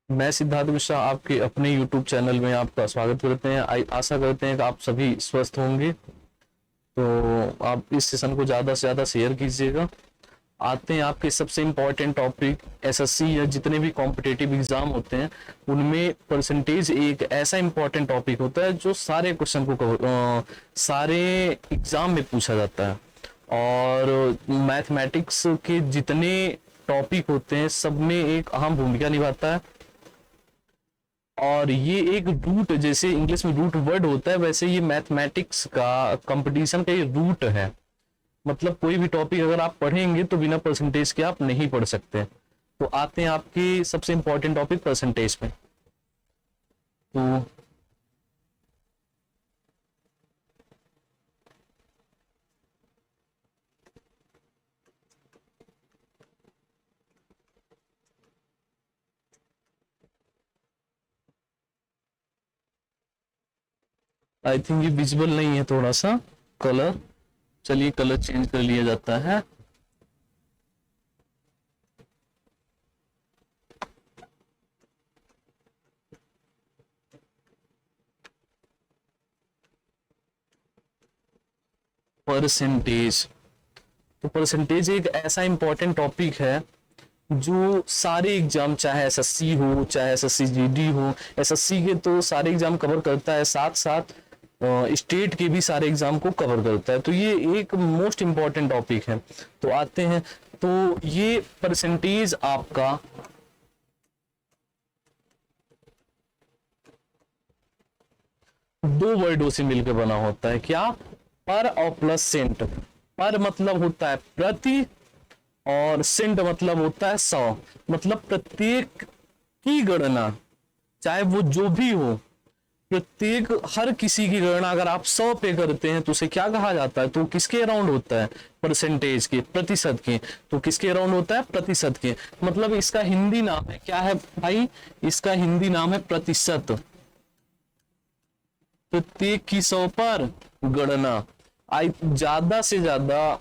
मैं सिद्धार्थ मिश्रा आपके अपने YouTube चैनल में आपका स्वागत करते हैं। आशा करते हैं कि आप सभी स्वस्थ होंगे। तो आप इस सेशन को ज़्यादा से ज़्यादा शेयर कीजिएगा। आते हैं आपके सबसे इम्पोर्टेंट टॉपिक एसएससी या जितने भी कॉम्पिटेटिव एग्जाम होते हैं उनमें परसेंटेज एक ऐसा इम्पोर्टेंट टॉपिक होता है जो सारे क्वेश्चन को सारे एग्जाम में पूछा जाता है। और मैथमेटिक्स के जितने टॉपिक होते हैं सब में एक अहम भूमिका निभाता है। और ये एक रूट, जैसे इंग्लिश में रूट वर्ड होता है, वैसे ये मैथमेटिक्स का कंपटीशन का ये रूट है। मतलब कोई भी टॉपिक अगर आप पढ़ेंगे तो बिना परसेंटेज के आप नहीं पढ़ सकते। तो आते हैं आपके सबसे इंपॉर्टेंट टॉपिक परसेंटेज में। तो आई थिंक ये विजिबल नहीं है थोड़ा सा कलर। चलिए कलर चेंज कर लिया जाता है। परसेंटेज, तो परसेंटेज एक ऐसा इंपॉर्टेंट टॉपिक है जो सारे एग्जाम, चाहे एसएससी हो चाहे एसएससी जीडी हो, एसएससी के तो सारे एग्जाम कवर करता है, साथ साथ स्टेट के भी सारे एग्जाम को कवर करता है। तो ये एक मोस्ट इम्पॉर्टेंट टॉपिक है। तो आते हैं, तो ये परसेंटेज आपका दो वर्डों से मिलकर बना होता है। क्या? पर और प्लस सेंट। पर मतलब होता है प्रति और सेंट मतलब होता है 100। मतलब प्रत्येक की गणना, चाहे वो जो भी हो, प्रत्येक हर किसी की गणना अगर आप 100 पे करते हैं तो उसे क्या कहा जाता है? तो किसके अराउंड होता है? परसेंटेज के, प्रतिशत के। तो किसके अराउंड होता है? प्रतिशत के। मतलब इसका हिंदी नाम है, क्या है भाई? इसका हिंदी नाम है प्रतिशत। प्रत्येक की 100 पर गणना। ज्यादा से ज्यादा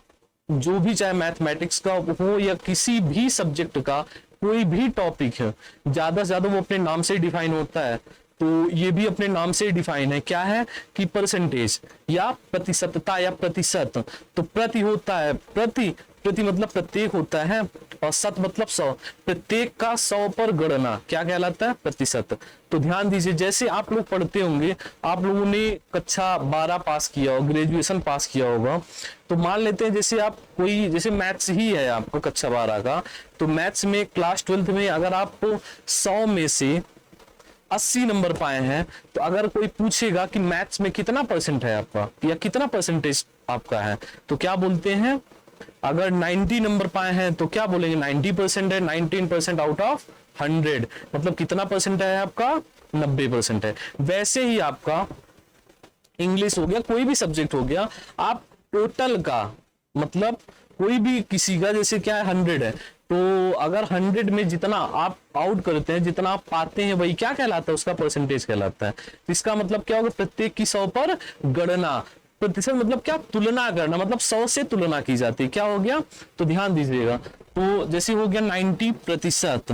जो भी, चाहे मैथमेटिक्स का हो या किसी भी सब्जेक्ट का कोई भी टॉपिक है, ज्यादा से ज्यादा वो अपने नाम से डिफाइन होता है। तो ये भी अपने नाम से डिफाइन है। क्या है कि परसेंटेज या प्रतिशतता या प्रतिशत। तो प्रति होता है प्रति, प्रति मतलब प्रत्येक होता है, और शत मतलब 100। प्रत्येक का 100 पर गणना क्या कहलाता है? प्रतिशत। तो ध्यान दीजिए, जैसे आप लोग पढ़ते होंगे, आप लोगों ने कक्षा 12 पास किया हो, ग्रेजुएशन पास किया होगा। तो मान लेते हैं जैसे आप कोई, जैसे मैथ्स ही है आपका कक्षा 12 का, तो मैथ्स में क्लास 12 में अगर आप 100 में से 80 नंबर पाए हैं, तो अगर कोई पूछेगा कि मैथ्स में कितना परसेंट है आपका या कितना परसेंटेज आपका है, तो क्या बोलते हैं? अगर 90 नंबर पाए हैं तो क्या बोलेंगे? 90% है, 19% आउट ऑफ 100। मतलब कितना परसेंट है आपका? 90% है। वैसे ही आपका इंग्लिश हो गया, कोई भी सब्जेक्ट हो गया, आप टोटल का मतलब कोई भी किसी का, जैसे क्या है 100 है, तो अगर 100 में जितना आप आउट करते हैं, जितना आप पाते हैं, वही क्या कहलाता है? उसका परसेंटेज कहलाता है। तो इसका मतलब क्या होगा? प्रत्येक की 100 पर गणना। प्रतिशत मतलब क्या? तुलना करना, मतलब 100 से तुलना की जाती है। क्या हो गया? तो ध्यान दीजिएगा, तो जैसे हो गया 90%,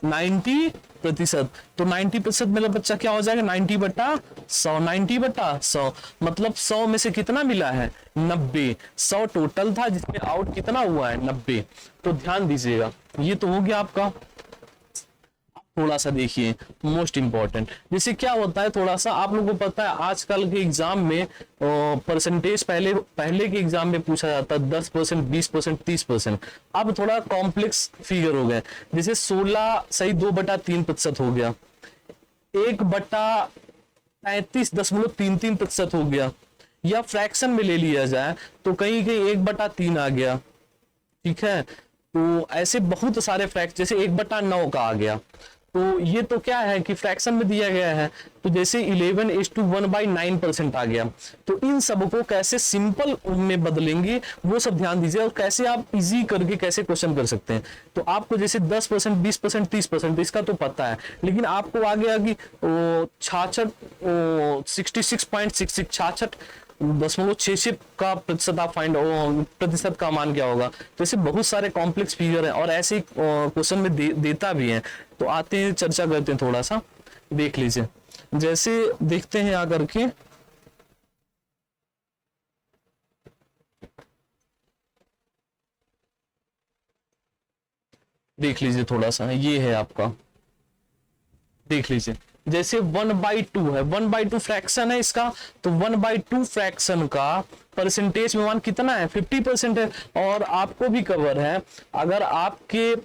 90%, तो 90% मेरा बच्चा क्या हो जाएगा? 90/100, 90/100 मतलब 100 में से कितना मिला है? 90। 100 टोटल था जिसमें आउट कितना हुआ है? 90। तो ध्यान दीजिएगा, ये तो हो गया आपका। थोड़ा सा देखिए मोस्ट इंपॉर्टेंट, जैसे क्या होता है, थोड़ा सा आप लोगों को पता है आजकल के एग्जाम में परसेंटेज पहले के एग्जाम में पूछा जाता है 10%, 20%, 30%। अब थोड़ा कॉम्प्लेक्स फिगर हो गए, जैसे 16 2/3% हो गया, 1/33.33% हो गया, या फ्रैक्शन में ले लिया जाए तो कहीं कहीं 1/3 आ गया। ठीक है, तो ऐसे बहुत सारे फ्रैक्शन, जैसे 1/9 का आ गया, तो ये तो क्या है कि फ्रैक्शन में दिया गया है। तो जैसे 11:1/9% आ गया। तो इन सबको कैसे सिंपल में बदलेंगे वो सब ध्यान दीजिए, और कैसे आप इजी करके कैसे क्वेश्चन कर सकते हैं। तो आपको जैसे 10%, 20%, 30% इसका तो पता है, लेकिन आपको आ गया कि 66.66, 0.66 का प्रतिशत आप फाइंड, प्रतिशत का मान क्या होगा। तो ऐसे बहुत सारे कॉम्प्लेक्स फिगर हैं और ऐसे क्वेश्चन में देता भी है। तो आते हैं, चर्चा करते हैं, थोड़ा सा देख लीजिए। जैसे देखते हैं आकर के, देख लीजिए थोड़ा सा, ये है आपका, देख लीजिए जैसे 1/2 है, 1/2 फ्रैक्शन है इसका, तो 1/2 फ्रैक्शन का परसेंटेज में मान कितना है, 50% है। और आपको भी कवर है, अगर आपके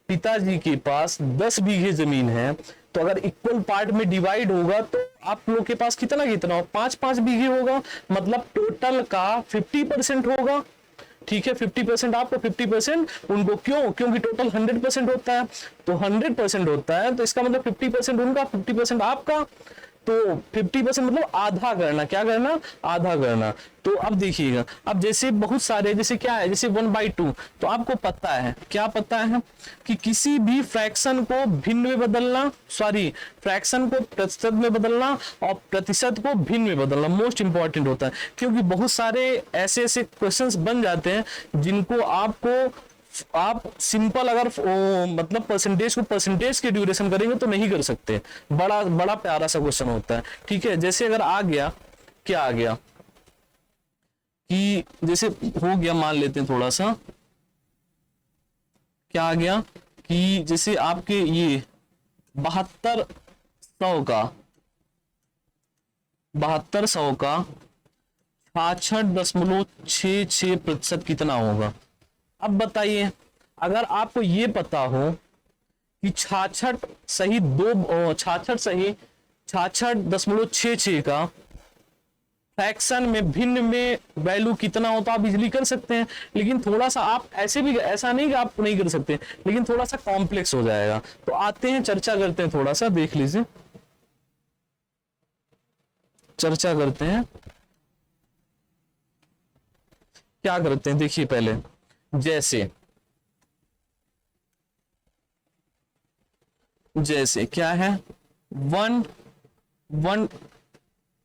पिताजी के पास 10 बीघे जमीन है, तो अगर इक्वल पार्ट में डिवाइड होगा तो आप लोग के पास कितना कितना, 5-5 बीघे होगा, मतलब टोटल का 50% होगा। ठीक है, 50% आपको, 50% उनको, क्यों, क्योंकि टोटल 100% होता है, तो 100% होता है, तो इसका मतलब 50% उनका, 50% आपका। तो 50% मतलब आधा करना, क्या करना, आधा करना। तो अब देखिएगा, अब जैसे बहुत सारे, जैसे क्या है, जैसे 1/2, तो आपको पता है, क्या पता है कि किसी भी फ्रैक्शन को भिन्न में बदलना, सॉरी, फ्रैक्शन को प्रतिशत में बदलना और प्रतिशत को भिन्न में बदलना मोस्ट इंपॉर्टेंट होता है। क्योंकि बहुत सारे ऐसे ऐसे क्वेश्चंस बन जाते हैं जिनको आप सिंपल अगर मतलब परसेंटेज को परसेंटेज के ड्यूरेशन करेंगे तो नहीं कर सकते। बड़ा बड़ा प्यारा सा क्वेश्चन होता है। ठीक है, जैसे अगर आ गया, क्या आ गया कि जैसे हो गया, मान लेते हैं थोड़ा सा, क्या आ गया कि जैसे आपके ये 7200 का 66.66% कितना होगा। अब बताइए, अगर आपको ये पता हो कि 66.66 का फ्रैक्शन में भिन्न में वैल्यू कितना होता, आप इजीली कर सकते हैं। लेकिन थोड़ा सा आप ऐसे भी, ऐसा नहीं कि आप नहीं कर सकते, लेकिन थोड़ा सा कॉम्प्लेक्स हो जाएगा। तो आते हैं, चर्चा करते हैं, थोड़ा सा देख लीजिए, चर्चा करते हैं, क्या करते हैं, देखिए पहले, जैसे क्या है, 1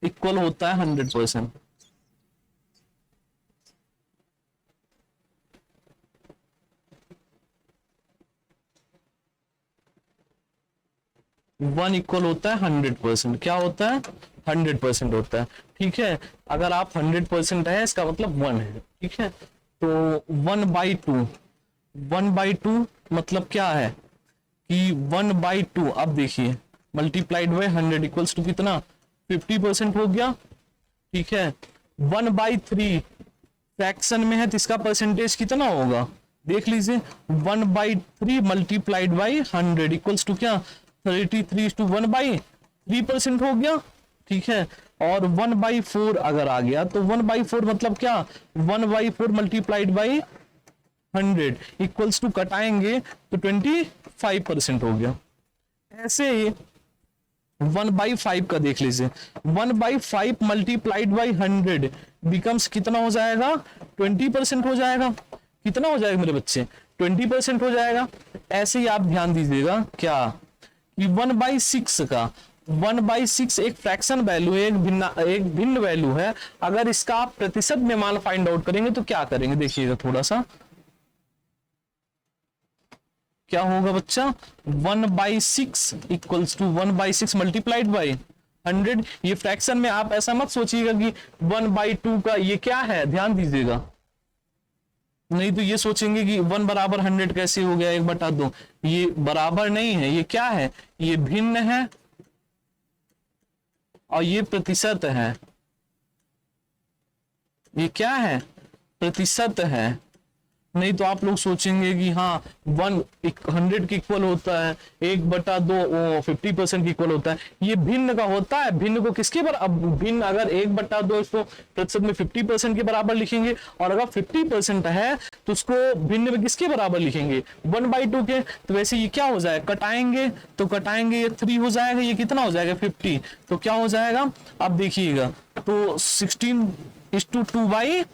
इक्वल होता है 100%, 1 इक्वल होता है 100%, क्या होता है, 100% होता है। ठीक है, अगर आप 100% है, इसका मतलब 1 है। ठीक है, तो 1/2 मतलब क्या है कि 1/2, अब देखिए, मल्टीप्लाइड बाय 100 इक्वल्स टू कितना, 50% हो गया। ठीक है, 1/3 फ्रैक्शन में है, तो इसका परसेंटेज कितना होगा, देख लीजिए, 1/3 मल्टीप्लाइड बाई 100 इक्वल्स टू क्या, 33:1/3% हो गया। ठीक है, और 1/4 अगर आ गया, तो 1/4 मतलब क्या, 1/4 मल्टीप्लाइड बाई 100 इक्वल्स टू, कटाएंगे तो 25% हो गया। ऐसे ही 1/5 का देख लीजिए, 1/5 मल्टीप्लाइड बाई 100 बिकम्स कितना हो जाएगा, 20% हो जाएगा। कितना हो जाएगा मेरे बच्चे, 20% हो जाएगा। ऐसे ही आप ध्यान दीजिएगा क्या कि 1/6 का, 1/6 एक फ्रैक्शन वैल्यू है, एक भिन्न वैल्यू है। अगर इसका आप प्रतिशत में मान फाइंड आउट करेंगे तो क्या करेंगे, देखिएगा थोड़ा सा, क्या होगा बच्चा, 1/6 इक्वल्स टू 1/6 मल्टीप्लाइड बाई 100। ये फ्रैक्शन में आप ऐसा मत सोचिएगा कि 1/2 का ये क्या है, ध्यान दीजिएगा, नहीं तो ये सोचेंगे कि 1 बराबर 100 कैसे हो गया, 1/2। ये बराबर नहीं है, ये क्या है, ये भिन्न है और ये प्रतिशत है। ये क्या है, प्रतिशत है। नहीं तो आप लोग सोचेंगे कि हाँ 100 के इक्वल होता है, 1/2 50% के इक्वल होता है। ये भिन्न का होता है, भिन्न को किसके बराबर, भिन्न अगर 1/2 इसको प्रतिशत में 50% के बराबर लिखेंगे, और अगर 50% है तो उसको भिन्न में किसके बराबर लिखेंगे, 1/2 के। तो वैसे ये क्या हो जाएगा, कटाएंगे तो कटाएंगे, ये 3 हो जाएगा, ये कितना हो जाएगा 50, तो क्या हो जाएगा, अब देखिएगा, तो 16:2/3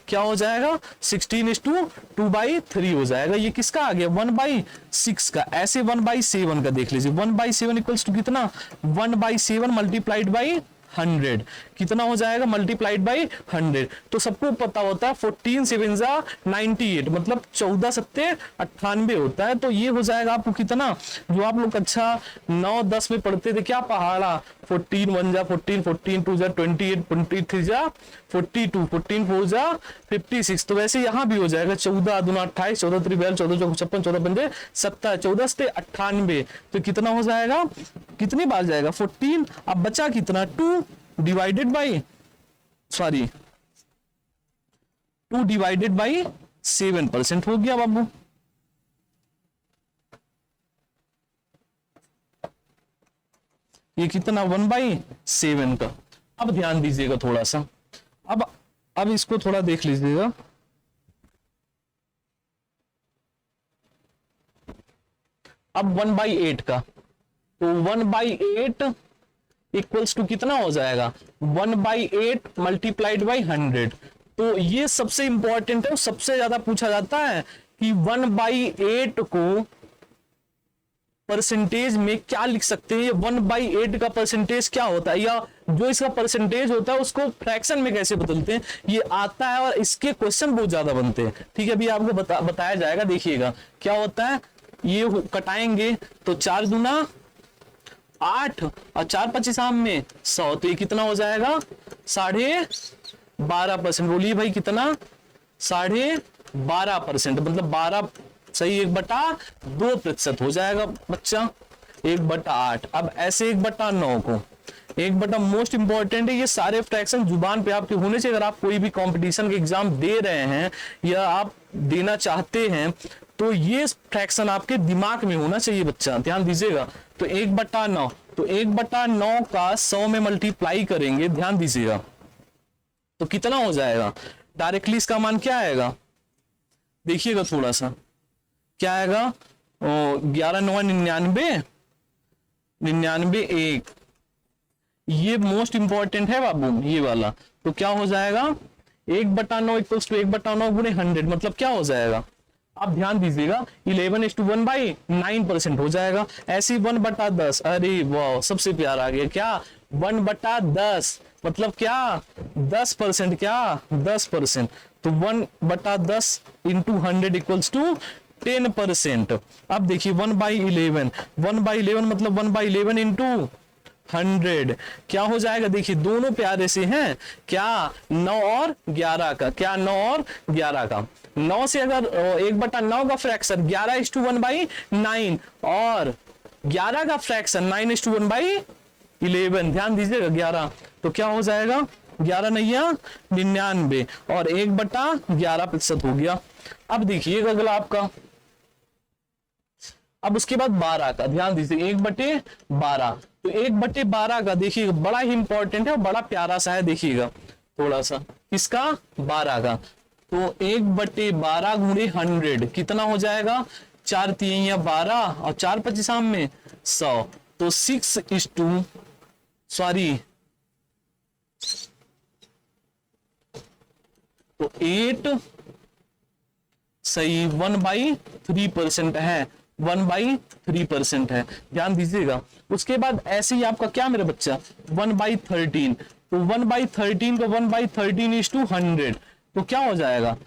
क्या हो जाएगा, 16:2/3 हो जाएगा। ये किसका आ गया, 1/6 का। ऐसे 1/7 का देख लीजिए, 1/7 इक्वल्स टू कितना, 1/7 मल्टीप्लाइड बाई 100, कितना हो जाएगा मल्टीप्लाइड बाई 100। तो सबको पता होता है 14 7 जा 98, मतलब 14 सत्ते 98 होता है। तो ये हो जाएगा आपको कितना, जो आप लोग अच्छा 9 10 में पढ़ते थे क्या पहाड़ा, 14 1 जा 14, 14 2 जा 28, 23 जा 42, 14 4 जा 56। तो वैसे यहाँ भी हो जाएगा 14 दूना 28, 14 3 42, 14 चौक 56, 14 पंजे 70, 14 से 98। तो कितना हो जाएगा, कितनी बार जाएगा 14। अब बचा कितना 2 डिवाइडेड बाई 7% हो गया बाबू। ये कितना 1/7 का। अब ध्यान दीजिएगा थोड़ा सा, अब इसको थोड़ा देख लीजिएगा। अब 1/8 का, तो 1/8 इक्वल्स टू कितना हो जाएगा 1/8 मल्टीप्लाइड बाई 100। तो ये सबसे इंपॉर्टेंट है, सबसे ज्यादा पूछा जाता है कि 1/8 को परसेंटेज में क्या लिख सकते हैं, 1/8 का परसेंटेज क्या होता है, या जो इसका परसेंटेज होता है उसको फ्रैक्शन में कैसे बदलते हैं, ये आता है और इसके क्वेश्चन बहुत ज्यादा बनते हैं। ठीक है, अभी आपको बताया जाएगा। देखिएगा क्या होता है, ये कटाएंगे तो 4 दूना 8 और 4 25 में 100, तो ये कितना हो जाएगा 12.5%। बोलिए भाई कितना 12.5%, मतलब 12 सही 1/2% हो जाएगा बच्चा, 1/8। अब ऐसे 1/9 को 1/, मोस्ट इंपॉर्टेंट है ये सारे फ्रैक्शन जुबान पे आपके होने चाहिए। अगर आप कोई भी कंपटीशन के एग्जाम दे रहे हैं या आप देना चाहते हैं तो ये फ्रैक्शन आपके दिमाग में होना चाहिए बच्चा, ध्यान दीजिएगा। तो 1/9, तो 1/9 का 100 में मल्टीप्लाई करेंगे, ध्यान दीजिएगा, तो कितना हो जाएगा, डायरेक्टली इसका मान क्या आएगा, देखिएगा थोड़ा सा क्या आएगा, 11 9 99 99 1, ये मोस्ट इंपॉर्टेंट है बाबू ये वाला। तो क्या हो जाएगा 1/9 इक्वल्स टू 1/9 गुणे 100, मतलब क्या हो जाएगा, आप ध्यान दीजिएगा 11:1/9% हो जाएगा। ऐसे 1/10, अरे वाह सबसे प्यारा आ गया क्या 1/10, मतलब क्या 10%, क्या 10%। तो 1/10 इंटू 100 इक्वल्स टू 10%। अब देखिए 1/11, 1/11 मतलब 1/11 इंटू 100 क्या हो जाएगा, देखिए दोनों प्यारे से हैं क्या 9 और 11 का, क्या 9 और 11 का। 9 से अगर 1/9 का फ्रैक्शन 11:1/9 और 11 का फ्रैक्शन 9:1/11, ध्यान दीजिएगा 11, तो क्या हो जाएगा 11 9 99 और 1/11% हो गया। अब देखिएगा अगला आपका, अब उसके बाद 12 का, ध्यान दीजिए 1/12, तो 1/12 का देखिएगा बड़ा ही इंपॉर्टेंट है और बड़ा प्यारा सा है, देखिएगा थोड़ा सा इसका 12 का, तो 1/12 गुणे 100 कितना हो जाएगा 4 3 12 और 4 25 में 100, तो 8 सही 1/3% है, 1/3% है, ध्यान दीजिएगा। उसके बाद ऐसे ही आपका क्या मेरा बच्चा 1/13, तो 1/13 का 1/13 इज टू 100, तो क्या हो जाएगा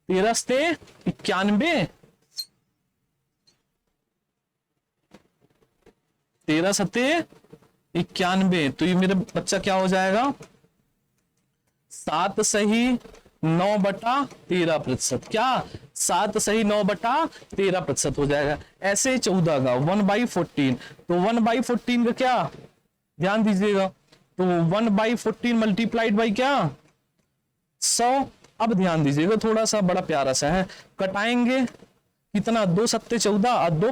13 से 91, 13 सत्ते 91, तो ये मेरा बच्चा क्या हो जाएगा 7 सही 9/13%, क्या 7 सही 9/13% हो जाएगा। ऐसे 14 का 1/14, तो 1/14 का क्या ध्यान दीजिएगा, तो 1/14 मल्टीप्लाइड बाई क्या 100। अब ध्यान दीजिएगा थोड़ा सा बड़ा प्यारा सा है, कटाएंगे कितना 2 7 14 और 2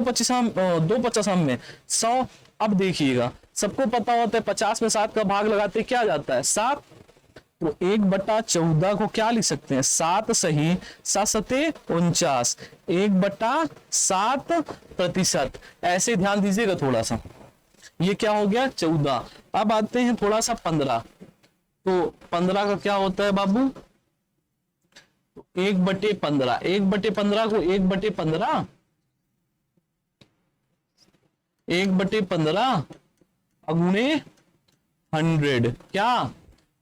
50 में 100। अब देखिएगा सबको पता होता है 50 में 7 का भाग लगाते क्या जाता है 7, तो 1/14 को क्या लिख सकते हैं 7 सही 7 सत्ते 49, 1/7%। ऐसे ध्यान दीजिएगा थोड़ा सा, ये क्या हो गया 14। अब आते हैं थोड़ा सा 15, तो 15 का क्या होता है बाबू 1/15, 1/15 को 1/15 1/15 गुणे 100, क्या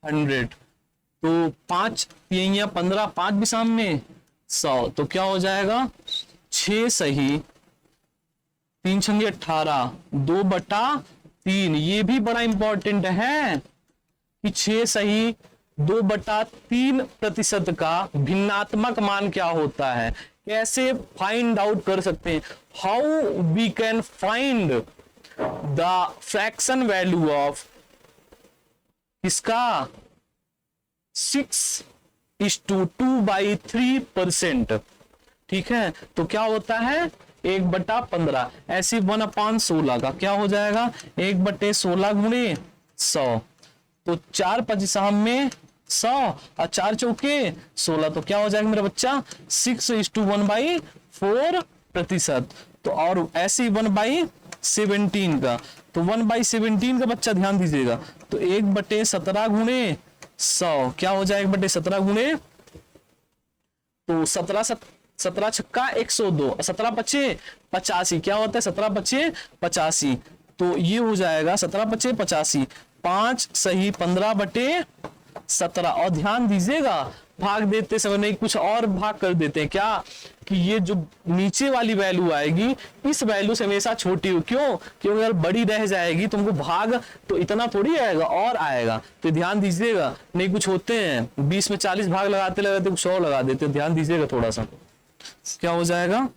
100, तो 5 तिहैया 15, 5 भी सामने 100, तो क्या हो जाएगा 6 सही 3 छंगे 18, 2/3। ये भी बड़ा इंपॉर्टेंट है कि 6 सही 2/3% का भिन्नात्मक मान क्या होता है, कैसे फाइंड आउट कर सकते हैं, how we can find the fraction value of इसका 6:2/3%। ठीक है, तो क्या होता है 1/15, ऐसी 1/16 का क्या हो जाएगा 1/16 गुणे 100, तो 4 5 में 100 और 4 चौके 16, तो क्या हो जाएगा मेरा बच्चा 6:1/4%। तो और ऐसे 1/17 का, तो 1/17 का बच्चा ध्यान दीजिएगा, तो 1/17 गुणे 100 क्या हो जाएगा 1/17 गुणे, तो 17 छक्का 102, 17 पचे 85, क्या होता है 17 पचे 85, तो ये हो जाएगा 17 पचे 85, 5 सही 15/17। और ध्यान दीजिएगा भाग देते समय नहीं कुछ और भाग कर देते हैं क्या, कि ये जो नीचे वाली वैल्यू आएगी इस वैल्यू से हमेशा छोटी हो, क्यों, क्योंकि अगर बड़ी रह जाएगी तुमको भाग तो इतना थोड़ी आएगा और आएगा, तो ध्यान दीजिएगा। नहीं कुछ होते हैं 20 में 40 भाग लगाते लगाते कुछ और लगा देते, ध्यान दीजिएगा थोड़ा सा। क्या हो जाएगा,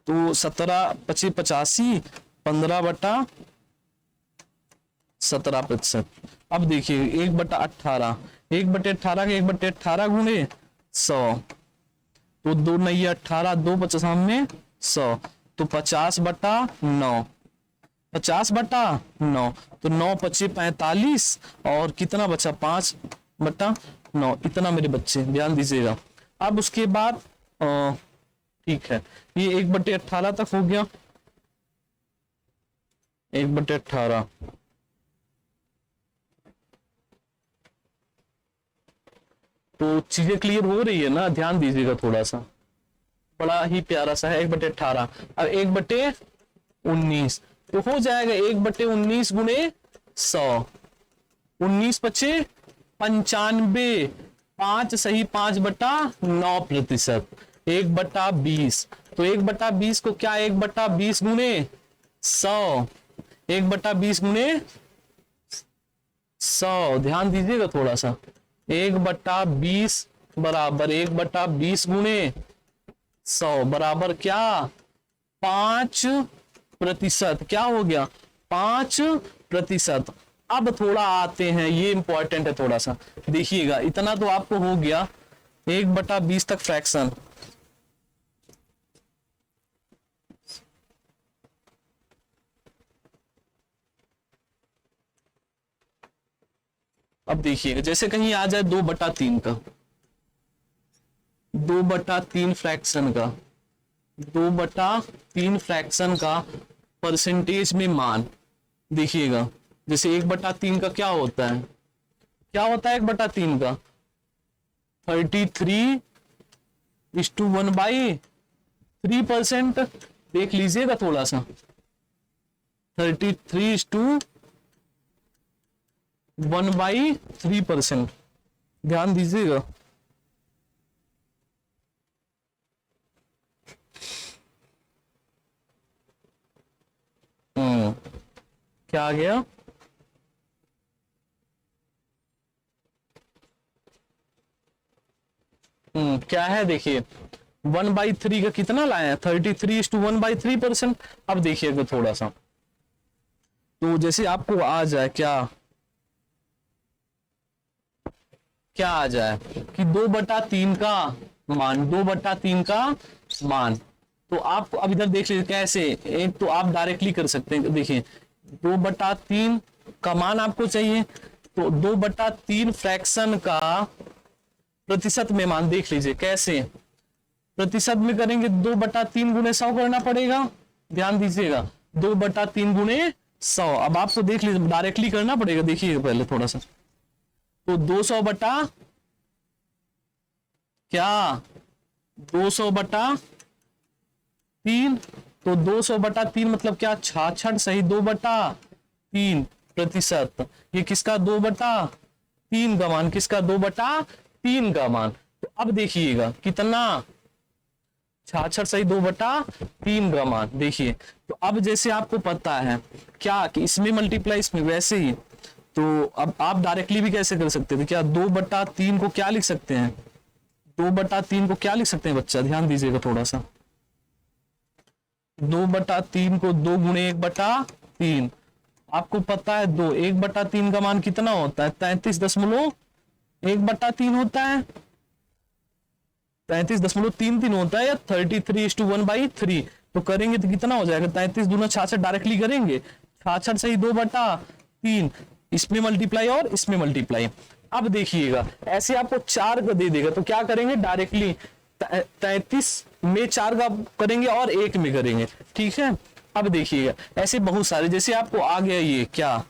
तो 17 पचे 85, 15/17%। अब देखिए 1/18, 1/18 के 1/18 गुणे 100, तो 2 9 18, 2 50 में 100, तो 50/9, 50/9, तो 9 पचे 45 और कितना बचा 5/9, इतना मेरे बच्चे ध्यान दीजिएगा। अब उसके बाद ठीक है, ये 1/18 तक हो गया, 1/18। तो चीजें क्लियर हो रही है ना, ध्यान दीजिएगा थोड़ा सा, बड़ा ही प्यारा सा है 1/18। अब 1/19 तो हो जाएगा 1/19 गुणे 100, 19 पचे 95, 5 सही 5/9%, 1/20, तो 1/20 को क्या 1/20 गुणे 100, 1/20 गुणे 100, ध्यान दीजिएगा थोड़ा सा, 1/20 बराबर 1/20 गुणे 100 बराबर क्या 5%, क्या हो गया 5%। अब थोड़ा आते हैं, ये इंपॉर्टेंट है थोड़ा सा देखिएगा, इतना तो आपको हो गया 1/20 तक फ्रैक्शन। अब देखिएगा जैसे कहीं आ जाए 2/3 का, 2/3 फ्रैक्शन का, 2/3 फ्रैक्शन का परसेंटेज में मान देखिएगा, जैसे 1/3 का क्या होता है, क्या होता है 1/3 का 33:1/3%, देख लीजिएगा थोड़ा सा 33:1/3%, ध्यान दीजिएगा। क्या आ गया, क्या है देखिए 1/3 का कितना लाया 33:1/3%। अब देखिएगा थोड़ा सा, तो जैसे आपको आ जाए क्या क्या आ जाए कि 2/3 का मान, 2/3 का मान, तो आप अब इधर देख लीजिए कैसे, एक तो आप डायरेक्टली कर सकते हैं, देखिए 2/3 का मान आपको चाहिए, तो 2/3 फ्रैक्शन का प्रतिशत में मान देख लीजिए कैसे, प्रतिशत में करेंगे 2/3 गुणे 100 करना पड़ेगा, ध्यान दीजिएगा 2/3 गुणे 100। अब आपको देख लीजिए डायरेक्टली करना पड़ेगा, देखिए पहले थोड़ा सा, तो 200 बटा क्या 200/3, तो 200/3 मतलब क्या 66 सही 2/3, 3%। ये किसका 2/3 का मान, किसका 2/3 का मान। तो अब देखिएगा कितना 66 सही 2/3 का मान। देखिए तो अब जैसे आपको पता है क्या कि इसमें मल्टीप्लाई इसमें, वैसे ही तो अब आप डायरेक्टली भी कैसे कर सकते थे, क्या 2/3 को क्या लिख सकते हैं, 2/3 को क्या लिख सकते हैं बच्चा, ध्यान दीजिएगा थोड़ा सा। 2/3 को 2 गुणे 1/3, आपको पता है 1/3 का मान कितना होता है, 33.1/3 होता है, 33.33 होता है, या 33:1/3। तो करेंगे तो कितना हो जाएगा, 33 दूना 66 डायरेक्टली करेंगे, 66 सही 2/3, इसमें मल्टीप्लाई और इसमें मल्टीप्लाई। अब देखिएगा ऐसे आपको 4 का दे देगा तो क्या करेंगे, डायरेक्टली 33 में 4 का करेंगे और 1 में करेंगे, ठीक है। अब देखिएगा ऐसे बहुत सारे, जैसे आपको आ गया ये क्या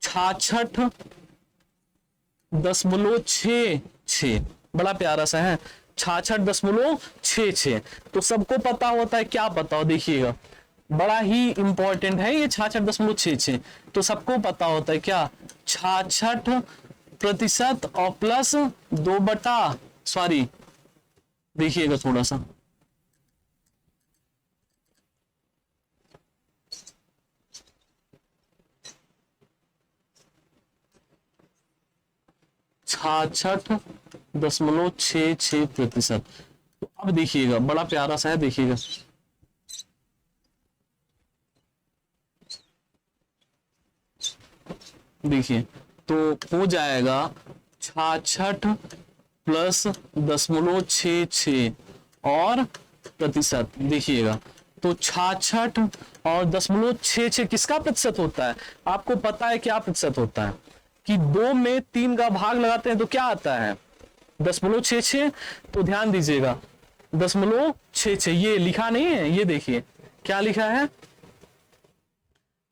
66.66, बड़ा प्यारा सा है 66.66। तो सबको पता होता है, क्या पता हो, देखिएगा बड़ा ही इंपॉर्टेंट है ये 66.66। तो सबको पता होता है क्या 66% और प्लस 2 सॉरी देखिएगा थोड़ा सा, %66.66। तो अब देखिएगा बड़ा प्यारा सा है, देखिएगा देखिए तो हो जाएगा 66+0.66 और प्रतिशत। देखिएगा तो 66 और 0.66 किसका प्रतिशत होता है, आपको पता है क्या प्रतिशत होता है कि 2 में 3 का भाग लगाते हैं तो क्या आता है 0.66। तो ध्यान दीजिएगा 0.66 ये लिखा नहीं है, ये देखिए क्या लिखा है।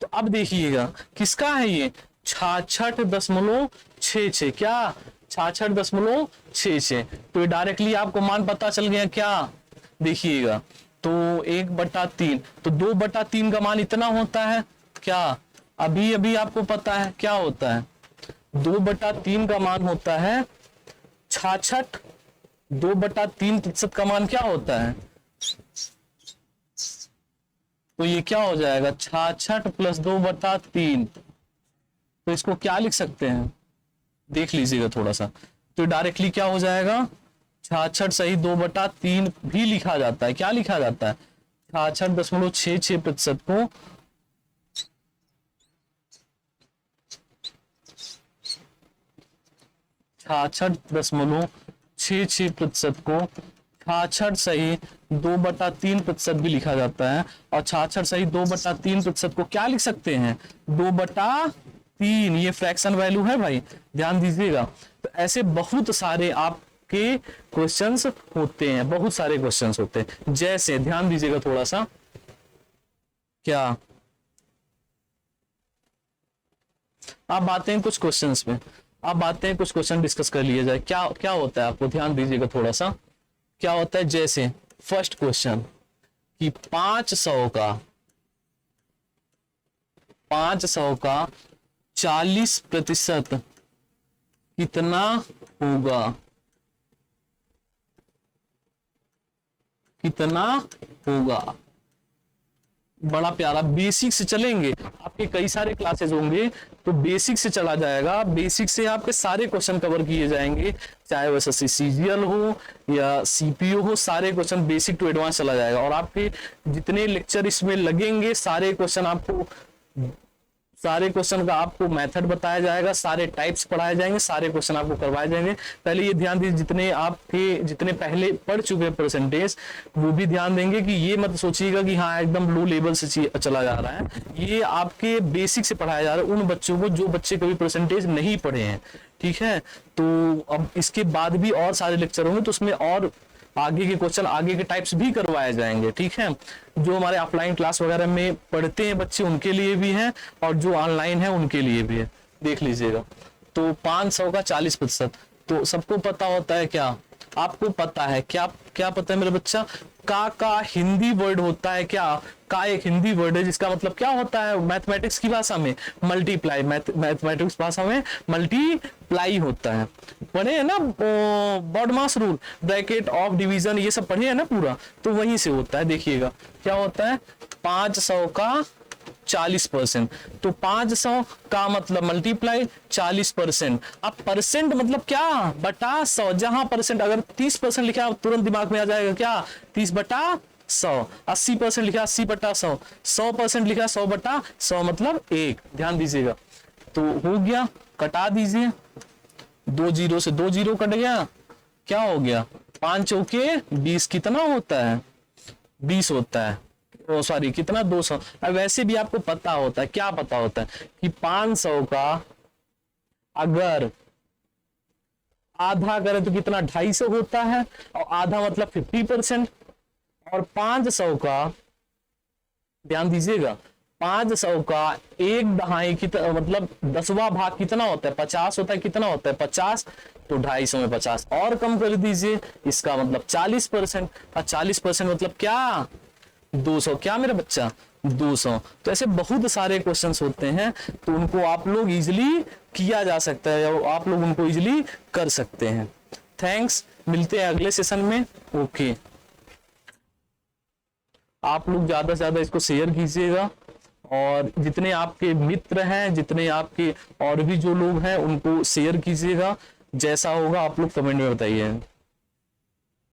तो अब देखिएगा किसका है ये 66.66, क्या 66.66। तो ये डायरेक्टली आपको मान पता चल गया क्या, देखिएगा तो 1/3, तो 2/3 का मान इतना होता है, क्या अभी अभी आपको पता है क्या होता है, 2/3 का मान होता है 66, 2/3% का मान क्या होता है, तो ये क्या हो जाएगा 66 + 2/3। तो इसको क्या लिख सकते हैं, देख लीजिएगा थोड़ा सा। तो डायरेक्टली क्या हो जाएगा 66 सही 2/3 भी लिखा जाता है, क्या लिखा जाता है 66.66% को 66.66% को 66 सही 2/3% भी लिखा जाता है, और 66 सही 2/3% को क्या लिख सकते हैं 2/3। ये फ्रैक्शन वैल्यू है भाई, ध्यान दीजिएगा। तो ऐसे बहुत सारे आपके क्वेश्चंस होते हैं, बहुत सारे क्वेश्चंस होते हैं। जैसे ध्यान दीजिएगा थोड़ा सा, क्या आप आते हैं कुछ क्वेश्चंस पे, अब आते हैं कुछ क्वेश्चन डिस्कस कर लिया जाए। क्या क्या होता है आपको ध्यान दीजिएगा थोड़ा सा, क्या होता है। जैसे फर्स्ट क्वेश्चन कि 500 का 40% कितना होगा, कितना होगा। बड़ा प्यारा, बेसिक से चलेंगे, आपके कई सारे क्लासेस होंगे तो बेसिक से चला जाएगा, बेसिक से आपके सारे क्वेश्चन कवर किए जाएंगे, चाहे वो एसएससी सीजीएल हो या सीपीओ हो, सारे क्वेश्चन बेसिक टू एडवांस चला जाएगा। और आपके जितने लेक्चर इसमें लगेंगे सारे क्वेश्चन का आपको मेथड बताया जाएगा, सारे टाइप्स पढ़ाए जाएंगे, सारे क्वेश्चन आपको करवाए जाएंगे। पहले ये ध्यान दीजिए, जितने पहले पढ़ चुके हैं परसेंटेज वो भी ध्यान देंगे कि ये मत सोचिएगा कि हाँ एकदम लो लेवल से चला जा रहा है। ये आपके बेसिक से पढ़ाया जा रहा है उन बच्चों को जो बच्चे कभी परसेंटेज नहीं पढ़े हैं, ठीक है। तो अब इसके बाद भी और सारे लेक्चर होंगे तो उसमें और आगे के क्वेश्चन, आगे के टाइप्स भी करवाए जाएंगे, ठीक है। जो हमारे ऑफलाइन क्लास वगैरह में पढ़ते हैं बच्चे उनके लिए भी है, और जो ऑनलाइन है उनके लिए भी है, देख लीजिएगा। तो 500 का 40%, तो सबको पता होता है क्या आपको पता है क्या, क्या पता है मेरा बच्चा, का हिंदी वर्ड होता है क्या, का एक हिंदी वर्ड है जिसका मतलब क्या होता है मैथमेटिक्स की भाषा में, मल्टीप्लाई, मैथमेटिक्स भाषा में मल्टीप्लाई होता है। पढ़े है ना BODMAS rule, bracket of division, ये सब पढ़े है ना पूरा, तो वहीं से होता है। देखिएगा क्या होता है, 500 का 40%, तो 500 का मतलब मल्टीप्लाई 40%। अब परसेंट मतलब क्या, बटा 100, जहां परसेंट अगर 30% लिखा तुरंत दिमाग में आ जाएगा क्या, 30/100, 80% लिखा 80/100, 100% लिखा 100/100 मतलब 1। ध्यान दीजिएगा, तो हो गया, कटा दीजिए, 2 जीरो से 2 जीरो कट गया, क्या हो गया, 5 चौके 20, कितना होता है 20 होता है, ओ सॉरी कितना 200। अब वैसे भी आपको पता होता है, क्या पता होता है कि 500 का अगर आधा करें तो कितना 250 होता है, और आधा मतलब 50%, और 500 का, ध्यान दीजिएगा, 500 का 1/2 कितना मतलब 10वां भाग कितना होता है, 50 होता है, कितना होता है 50, तो 250 में 50 और कम कर दीजिए, इसका मतलब 40%, और 40% मतलब क्या 200, क्या मेरा बच्चा 200। तो ऐसे बहुत सारे क्वेश्चंस होते हैं, तो उनको आप लोग इजिली किया जा सकता है, और आप लोग उनको इजिली कर सकते हैं। थैंक्स, मिलते हैं अगले सेशन में। ओके, आप लोग ज्यादा से ज्यादा इसको शेयर कीजिएगा, और जितने आपके मित्र हैं, जितने आपके और भी जो लोग हैं, उनको शेयर कीजिएगा। जैसा होगा आप लोग कमेंट में बताइए।